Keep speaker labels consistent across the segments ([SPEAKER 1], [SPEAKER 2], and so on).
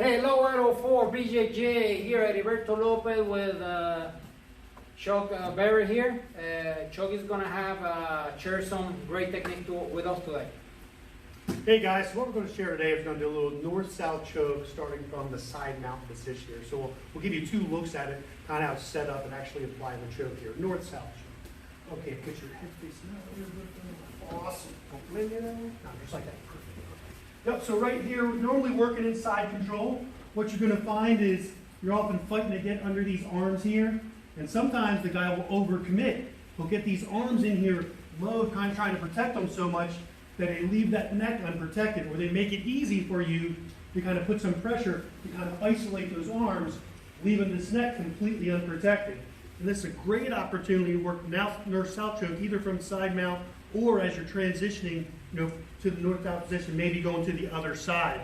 [SPEAKER 1] Hello, 804 BJJ here at Heriberto Lopez with Chuck Barrett here. Chuck is going to share some great technique with us today.
[SPEAKER 2] Hey guys, so what we're going to share today is going to do a little north-south choke starting from the side mount position here. So we'll give you two looks at it, kind of how it's set up and actually apply the choke here. North-south choke. Okay, put your head facing out. Awesome. No, just like that. Perfect. Yep, so right here, normally working in side control, what you're going to find is you're often fighting to get under these arms here, and sometimes the guy will overcommit. He'll get these arms in here low, kind of trying to protect them so much that they leave that neck unprotected, or they make it easy for you to kind of put some pressure to kind of isolate those arms, leaving this neck completely unprotected. And this is a great opportunity to work north-south choke, either from side mount or as you're transitioning, to the north-south position, maybe going to the other side.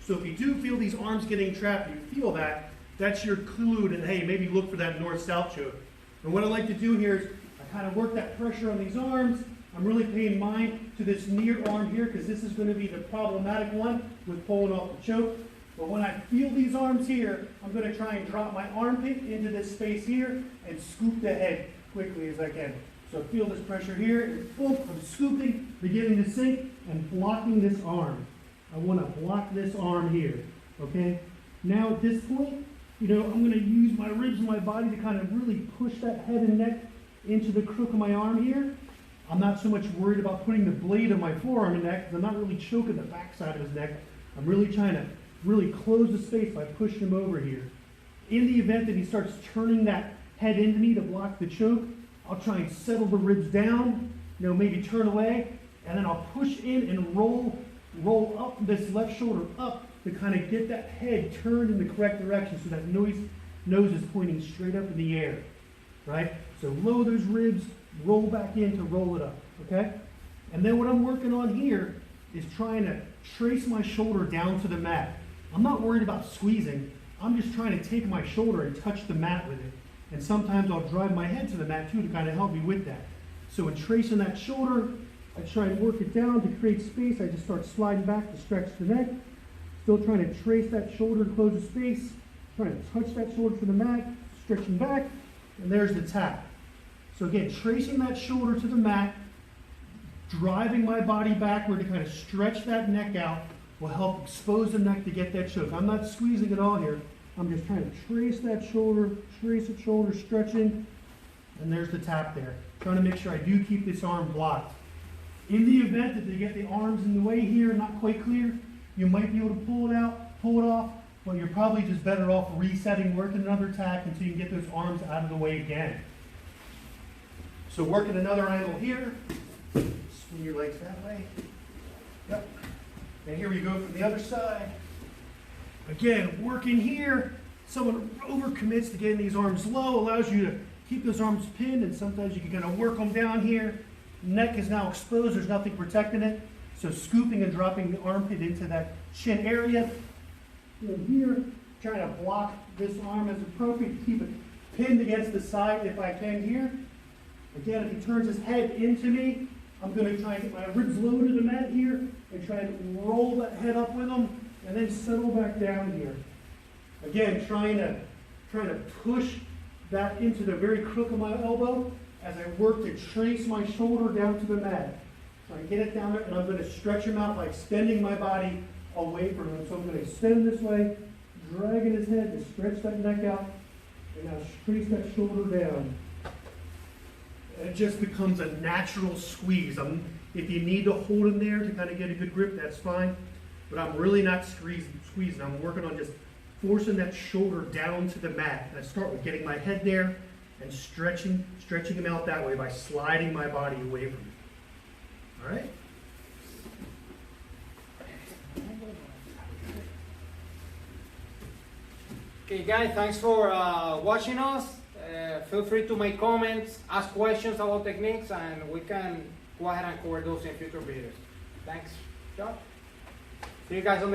[SPEAKER 2] So if you do feel these arms getting trapped, you feel that, that's your clue to, hey, maybe look for that north-south choke. And what I like to do here is I kind of work that pressure on these arms. I'm really paying mind to this near arm here because this is going to be the problematic one with pulling off the choke. But when I feel these arms here, I'm going to try and drop my armpit into this space here and scoop the head quickly as I can. So feel this pressure here, and boom, I'm scooping, beginning to sink, and blocking this arm. I want to block this arm here, okay? Now at this point, I'm going to use my ribs and my body to kind of really push that head and neck into the crook of my arm here. I'm not so much worried about putting the blade of my forearm in neck, because I'm not really choking the backside of his neck. I'm really trying to really close the space by pushing him over here. In the event that he starts turning that head into me to block the choke, I'll try and settle the ribs down, maybe turn away, and then I'll push in and roll up this left shoulder up to kind of get that head turned in the correct direction so that nose is pointing straight up in the air, right? So lower those ribs, roll back in to roll it up, okay? And then what I'm working on here is trying to trace my shoulder down to the mat. I'm not worried about squeezing. I'm just trying to take my shoulder and touch the mat with it. And sometimes I'll drive my head to the mat too to kind of help me with that. So in tracing that shoulder, I try and work it down to create space. I just start sliding back to stretch the neck. Still trying to trace that shoulder to close the space. Trying to touch that shoulder to the mat, stretching back, and there's the tap. So again, tracing that shoulder to the mat, driving my body backward to kind of stretch that neck out will help expose the neck to get that choke. I'm not squeezing at all here. I'm just trying to trace that shoulder, stretching, and there's the tap there. Trying to make sure I do keep this arm blocked. In the event that they get the arms in the way here, not quite clear, you might be able to pull it off, but you're probably just better off resetting, working another tack until you can get those arms out of the way again. So working another angle here, swing your legs that way. Yep. And here we go from the other side. Again, working here, someone overcommits to getting these arms low, allows you to keep those arms pinned, and sometimes you can kind of work them down here. Neck is now exposed, there's nothing protecting it. So scooping and dropping the armpit into that chin area. And here, trying to block this arm as appropriate, keep it pinned against the side if I can here. Again, if he turns his head into me, I'm going to try and get my ribs low to the mat here and try and roll that head up with him and then settle back down here. Again, trying to push that into the very crook of my elbow as I work to trace my shoulder down to the mat. So I get it down there, and I'm going to stretch him out by extending my body away from him. So I'm going to extend this way, dragging his head to stretch that neck out, and now trace that shoulder down. It just becomes a natural squeeze. If you need to hold him there to kind of get a good grip, that's fine. But I'm really not squeezing. I'm working on just forcing that shoulder down to the mat. And I start with getting my head there and stretching him out that way by sliding my body away from him. All right?
[SPEAKER 1] Okay, guys, thanks for watching us. Feel free to make comments, ask questions about techniques, and we can go ahead and cover those in future videos. Thanks, John. See you guys on the